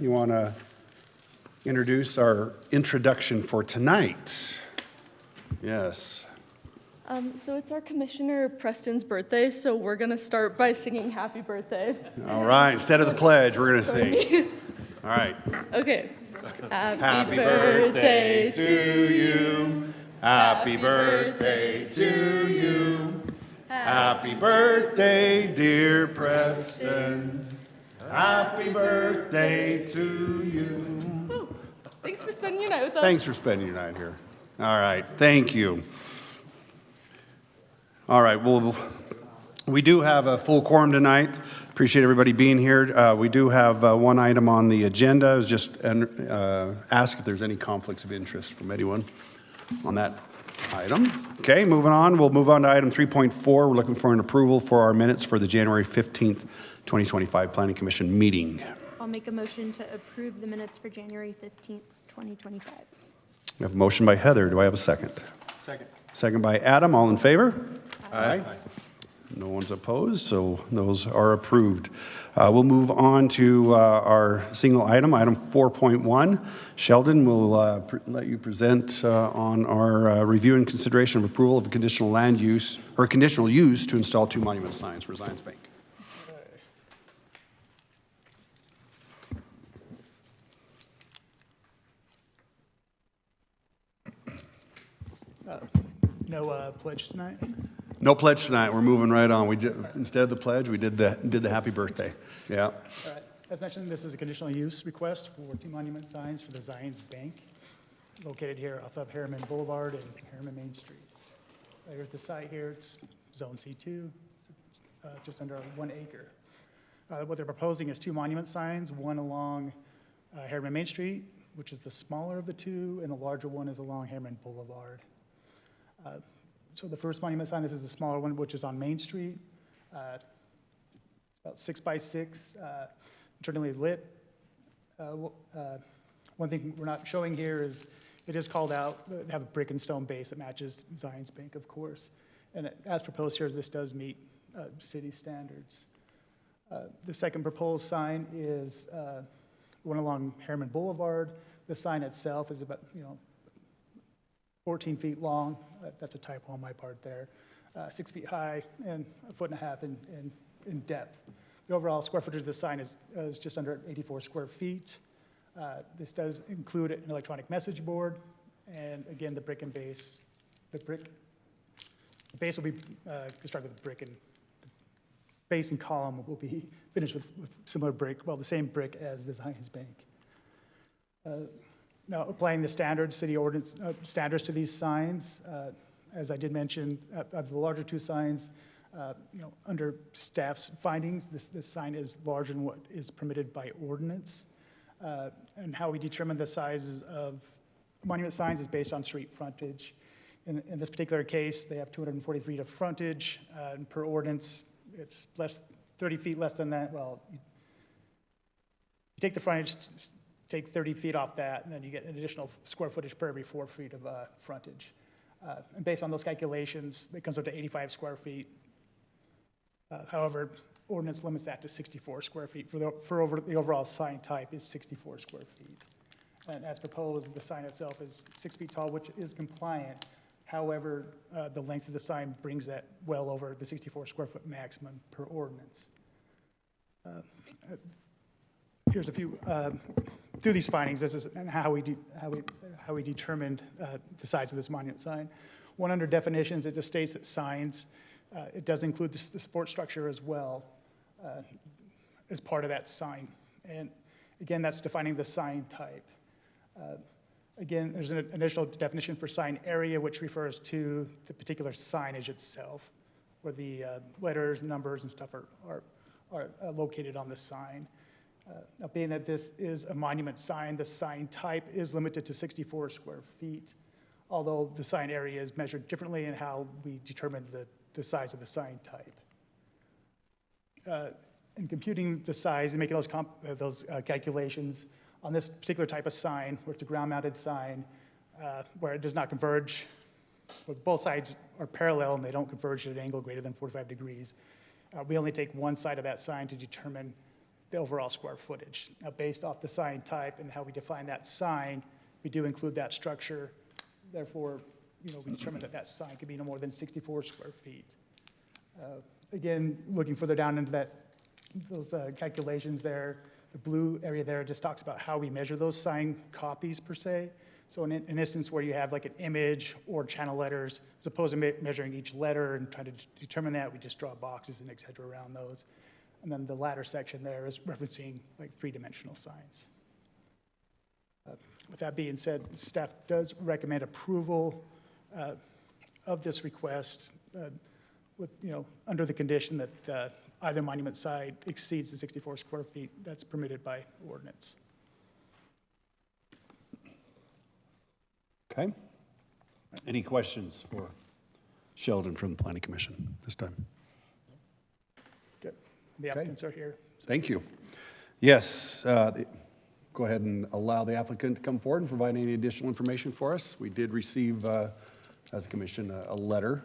you want to introduce our introduction for tonight? Yes. So it's our Commissioner Preston's birthday, so we're going to start by singing Happy Birthday. All right, instead of the pledge, we're going to sing. All right. Okay. Happy birthday to you. Happy birthday to you. Happy birthday, dear Preston. Happy birthday to you. Oh, thanks for spending your night with us. Thanks for spending your night here. All right, thank you. All right, well, we do have a full quorum tonight. Appreciate everybody being here. We do have one item on the agenda. I was just ask if there's any conflicts of interest from anyone on that item. Okay, moving on. We'll move on to item 3.4. We're looking for an approval for our minutes for the January 15th, 2025 Planning Commission meeting. I'll make a motion to approve the minutes for January 15th, 2025. We have a motion by Heather. Do I have a second? Second. Second by Adam. All in favor? Aye. No one's opposed, so those are approved. We'll move on to our single item, item 4.1. Sheldon will let you present on our review and consideration of approval of a conditional land use or conditional use to install 2 monument signs for Zions Bank. No pledge tonight? No pledge tonight. We're moving right on. We did, instead of the pledge, we did the happy birthday. Yeah. All right. As mentioned, this is a conditional use request for 2 monument signs for the Zions Bank, located here off of Herriman Boulevard and Herriman Main Street. Here's the site here. It's Zone C2, just under 1 acre. What they're proposing is 2 monument signs, one along Herriman Main Street, which is the smaller of the 2, and the larger one is along Herriman Boulevard. So the first monument sign, this is the smaller one, which is on Main Street. It's about 6 by 6, internally lit. One thing we're not showing here is it is called out to have a brick and stone base that matches Zions Bank, of course. And as proposed here, this does meet city standards. The second proposed sign is one along Herriman Boulevard. The sign itself is about, 14 feet long. That's a typo on my part there. 6 feet high and 1.5 feet in depth. The overall square footage of the sign is just under 84 square feet. This does include an electronic message board, and again, the brick and base. The base will be constructed with brick, and the base and column will be finished with similar brick, well, the same brick as the Zions Bank. Now, applying the standard city ordinance standards to these signs, as I did mention, of the larger 2 signs, under staff's findings, this sign is larger than what is permitted by ordinance. And how we determine the sizes of monument signs is based on street frontage. In this particular case, they have 243 feet of frontage, and per ordinance, it's 30 feet less than that. Well, you take the frontage, take 30 feet off that, and then you get an additional square footage per every 4 feet of frontage. And based on those calculations, it comes up to 85 square feet. However, ordinance limits that to 64 square feet. The overall sign type is 64 square feet. And as proposed, the sign itself is 6 feet tall, which is compliant. However, the length of the sign brings that well over the 64 square foot maximum per ordinance. Here's a few, through these findings, this is how we determined the size of this monument sign. One, under definitions, it just states that signs, it does include the support structure as well as part of that sign. And again, that's defining the sign type. Again, there's an initial definition for sign area, which refers to the particular signage itself, where the letters, numbers, and stuff are located on the sign. Now, being that this is a monument sign, the sign type is limited to 64 square feet, although the sign area is measured differently in how we determine the size of the sign type. In computing the size and making those calculations on this particular type of sign, where it's a ground-mounted sign, where it does not converge, where both sides are parallel and they don't converge at an angle greater than 45 degrees, we only take one side of that sign to determine the overall square footage. Now, based off the sign type and how we define that sign, we do include that structure. Therefore, we determined that that sign could be no more than 64 square feet. Again, looking further down into those calculations there, the blue area there just talks about how we measure those sign copies per se. So in an instance where you have like an image or channel letters, as opposed to measuring each letter and trying to determine that, we just draw boxes and et cetera around those. And then the latter section there is referencing like three-dimensional signs. With that being said, staff does recommend approval of this request with, under the condition that either monument site exceeds the 64 square feet that's permitted by ordinance. Okay. Any questions for Sheldon from the Planning Commission this time? Good. The applicants are here. Thank you. Yes, go ahead and allow the applicant to come forward and provide any additional information for us. We did receive, as a commission, a letter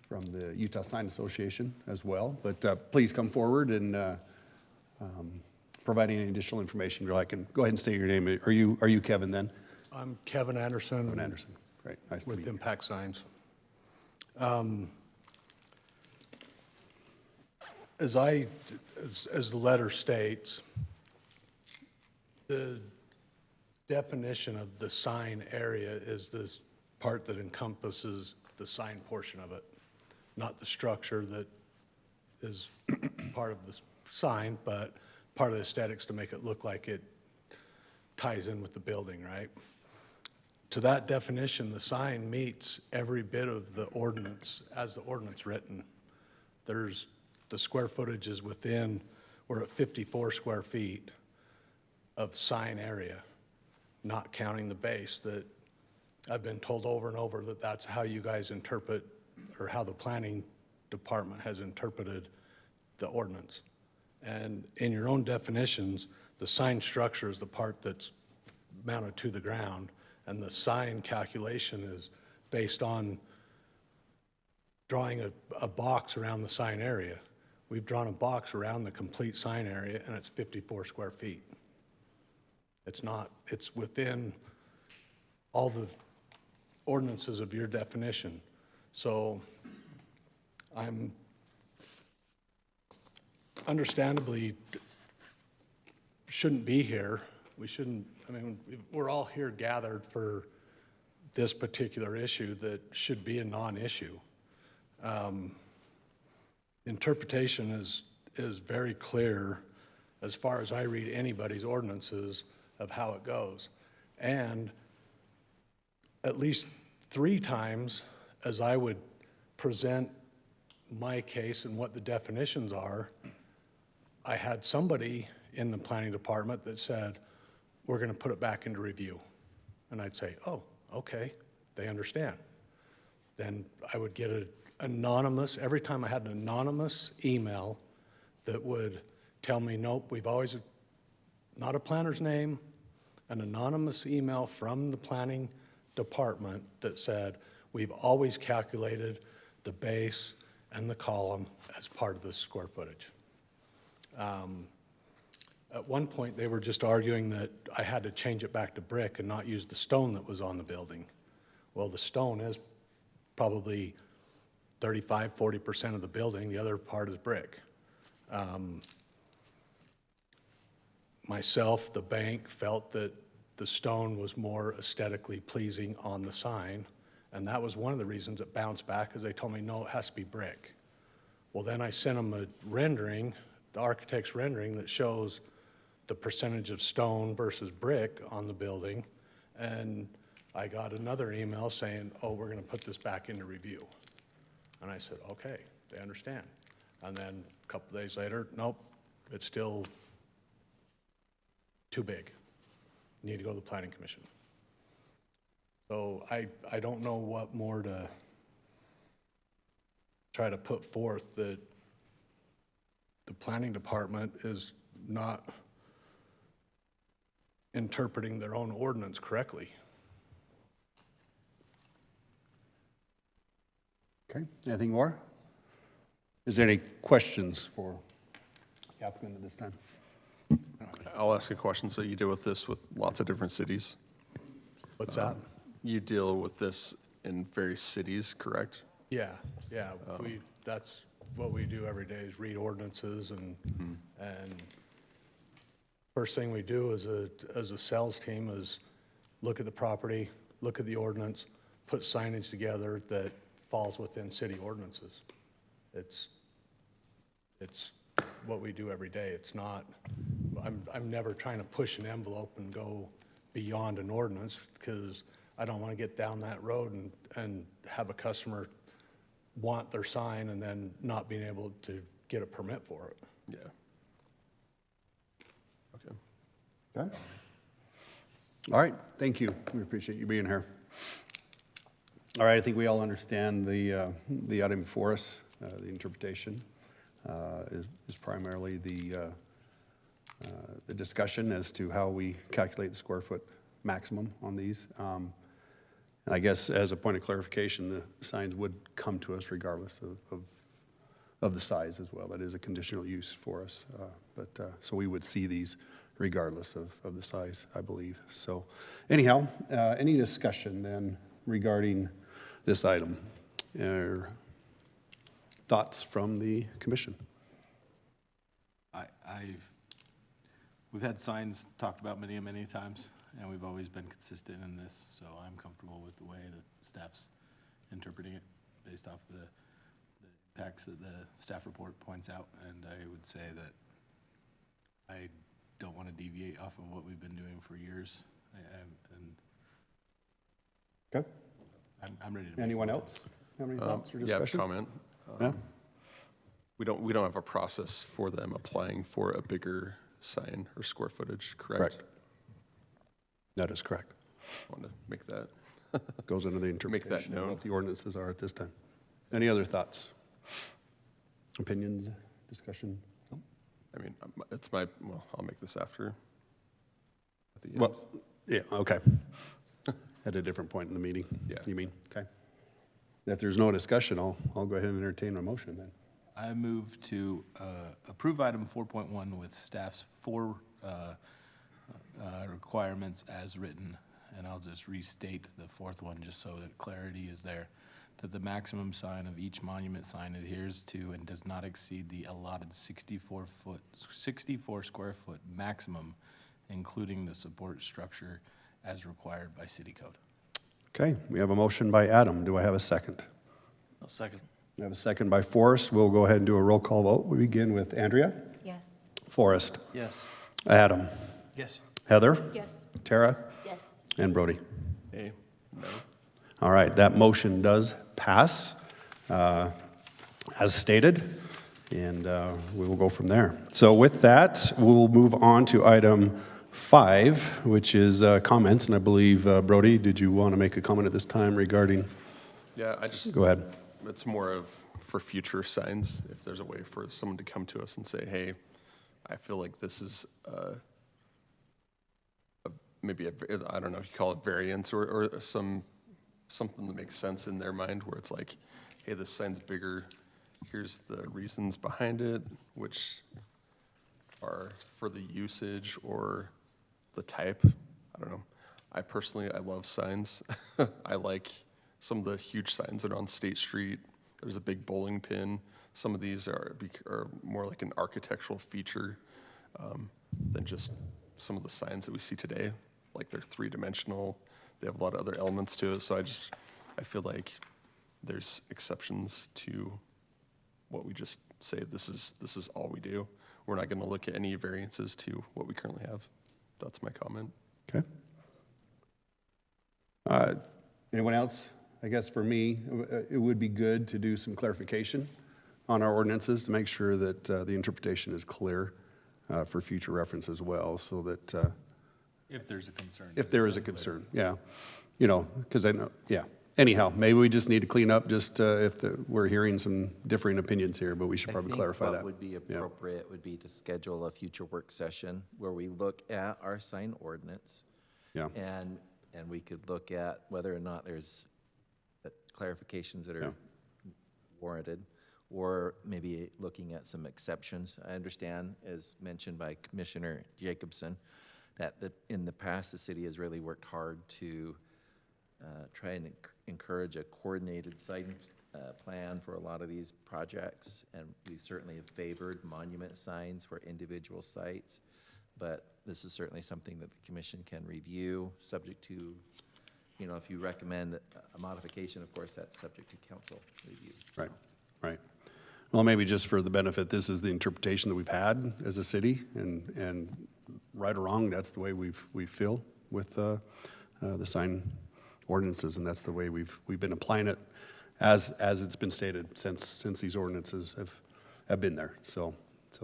from the Utah Sign Association as well, but please come forward and provide any additional information you'd like. And go ahead and state your name. Are you Kevin then? I'm Kevin Anderson. Kevin Anderson. Great. Nice to meet with you. Impact Signs. As the letter states, the definition of the sign area is this part that encompasses the sign portion of it, not the structure that is part of the sign, but part of the aesthetics to make it look like it ties in with the building, right? To that definition, the sign meets every bit of the ordinance as the ordinance written. There's the square footage is within, we're at 54 square feet of sign area, not counting the base that I've been told over and over that that's how you guys interpret, or how the planning department has interpreted the ordinance. And in your own definitions, the sign structure is the part that's mounted to the ground, and the sign calculation is based on drawing a box around the sign area. We've drawn a box around the complete sign area, and it's 54 square feet. It's within all the ordinances of your definition. So I'm understandably shouldn't be here. We shouldn't, we're all here gathered for this particular issue that should be a non-issue. Interpretation is very clear as far as I read anybody's ordinances of how it goes. And at least 3 times as I would present my case and what the definitions are, I had somebody in the planning department that said, we're going to put it back into review. And I'd say, oh, okay, they understand. Then I would get an anonymous, every time I had an anonymous email that would tell me, nope, we've always, not a planner's name, an anonymous email from the planning department that said, we've always calculated the base and the column as part of the square footage. At one point, they were just arguing that I had to change it back to brick and not use the stone that was on the building. Well, the stone is probably 35, 40% of the building. The other part is brick. Myself, the bank, felt that the stone was more aesthetically pleasing on the sign, and that was one of the reasons it bounced back, because they told me, no, it has to be brick. Well, then I sent them a rendering, the architect's rendering, that shows the percentage of stone versus brick on the building, and I got another email saying, oh, we're going to put this back into review. And I said, okay, they understand. And then a couple days later, nope, it's still too big. You need to go to the Planning Commission. So I don't know what more to try to put forth, that the Planning Department is not interpreting their own ordinance correctly. Okay, anything more? Is there any questions for applicant at this time. I'll ask a question. So you deal with this with lots of different cities? What's that? You deal with this in various cities, correct? Yeah, that's what we do every day is read ordinances and first thing we do as a sales team is look at the property, look at the ordinance, put signage together that falls within city ordinances. It's what we do every day. It's not, I'm never trying to push an envelope and go beyond an ordinance because I don't want to get down that road and have a customer want their sign and then not being able to get a permit for it. Yeah. Okay. Okay. All right, thank you. We appreciate you being here. All right, I think we all understand the item before us. The interpretation is primarily the discussion as to how we calculate the square foot maximum on these. And I guess as a point of clarification, the signs would come to us regardless of the size as well. That is a conditional use for us. So we would see these regardless of the size, I believe. So anyhow, any discussion then regarding this item? Thoughts from the commission? We've had signs talked about many times, and we've always been consistent in this, so I'm comfortable with the way the staff's interpreting it based off the impacts that the staff report points out, and I would say that I don't want to deviate off of what we've been doing for years. Okay. I'm ready to make Anyone a else have any thoughts or Yeah, I have a discussion? comment. Yeah. We don't have a process for them applying for a bigger sign or square footage, correct? Correct. That is correct. I want to make that. Goes into the Make that interpretation of known. what the ordinances are at this time. Any other thoughts? Opinions, discussion? I mean, I'll make this after. At the end. Well, yeah, okay. At a different point in the meeting? Yeah. You mean? Okay. If there's no discussion, I'll go ahead and entertain a motion then. I move to approve item 4.1 with staff's four requirements as written, and I'll just restate the fourth one just so that clarity is there, that the maximum sign of each monument sign adheres to and does not exceed the allotted 64 square foot maximum, including the support structure as required by city code. Okay, we have a motion by Adam. Do I have a second? I'll second. We have a second by Forrest. We'll go ahead and do a roll call vote. We begin with Andrea. Yes. Forrest. Yes. Adam. Yes. Heather. Yes. Tara. Yes. And Brody. Hey, no. All right, that motion does pass as stated, and we will go from there. So with that, we'll move on to item 5, which is comments, and I believe, Brody, did you want to make a comment at this time regarding? Yeah, I just. Go ahead. It's more of for future signs, if there's a way for someone to come to us and say, hey, I feel like this is maybe I don't know if you call it variance or something that makes sense in their mind where it's like, hey, this sign's bigger. Here's the reasons behind it, which are for the usage or the type. I don't know. I love signs. I like some of the huge signs that are on State Street. There's a big bowling pin. Some of these are more like an architectural feature than just some of the signs that we see today. Like they're three-dimensional. They have a lot of other elements to it. So I feel like there's exceptions to what we just say. This is all we do. We're not going to look at any variances to what we currently have. That's my comment. Okay. Anyone else? I guess for me, it would be good to do some clarification on our ordinances to make sure that the interpretation is clear for future reference as well, so that If there's a concern. if there is a concern, yeah. You know, because I know, yeah. Anyhow, maybe we just need to clean up just if we're hearing some differing opinions here, but we should probably clarify that. What would be Yeah. appropriate would be to schedule a future work session where we look at our sign ordinance. Yeah. And we could look at whether or not there's clarifications that are warranted, or maybe looking at some exceptions. I understand, as mentioned by Commissioner Jacobson, that in the past, the city has really worked hard to try and encourage a coordinated sign plan for a lot of these projects, and we certainly have favored monument signs for individual sites, but this is certainly something that the commission can review, subject to, you know, if you recommend a modification, of course, that's subject to council review. So. Right, right. Well, maybe just for the benefit, this is the interpretation that we've had as a city, and right or wrong, that's the way we feel with the sign ordinances, and that's the way we've been applying it as it's been stated since these ordinances have been there. So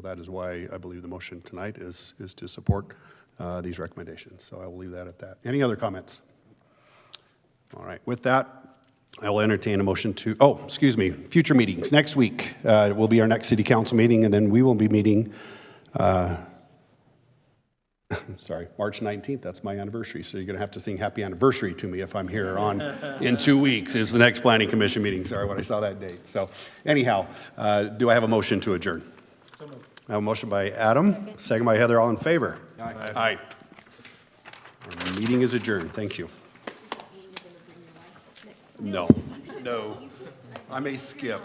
that is why I believe the motion tonight is to support these recommendations. So I will leave that at that. Any other comments? All right, with that, I will entertain a motion to, future meetings. Next week will be our next city council meeting, and then we will be meeting, March 19th. That's my anniversary. So you're going to have to sing happy anniversary to me if I'm here in 2 weeks is the next planning commission meeting. Sorry when I saw that date. So anyhow, do I have a motion to adjourn? So moved. I have a motion by Adam, second by Heather. All in favor? Aye. Aye. Our meeting is adjourned. Thank you. No, I may skip.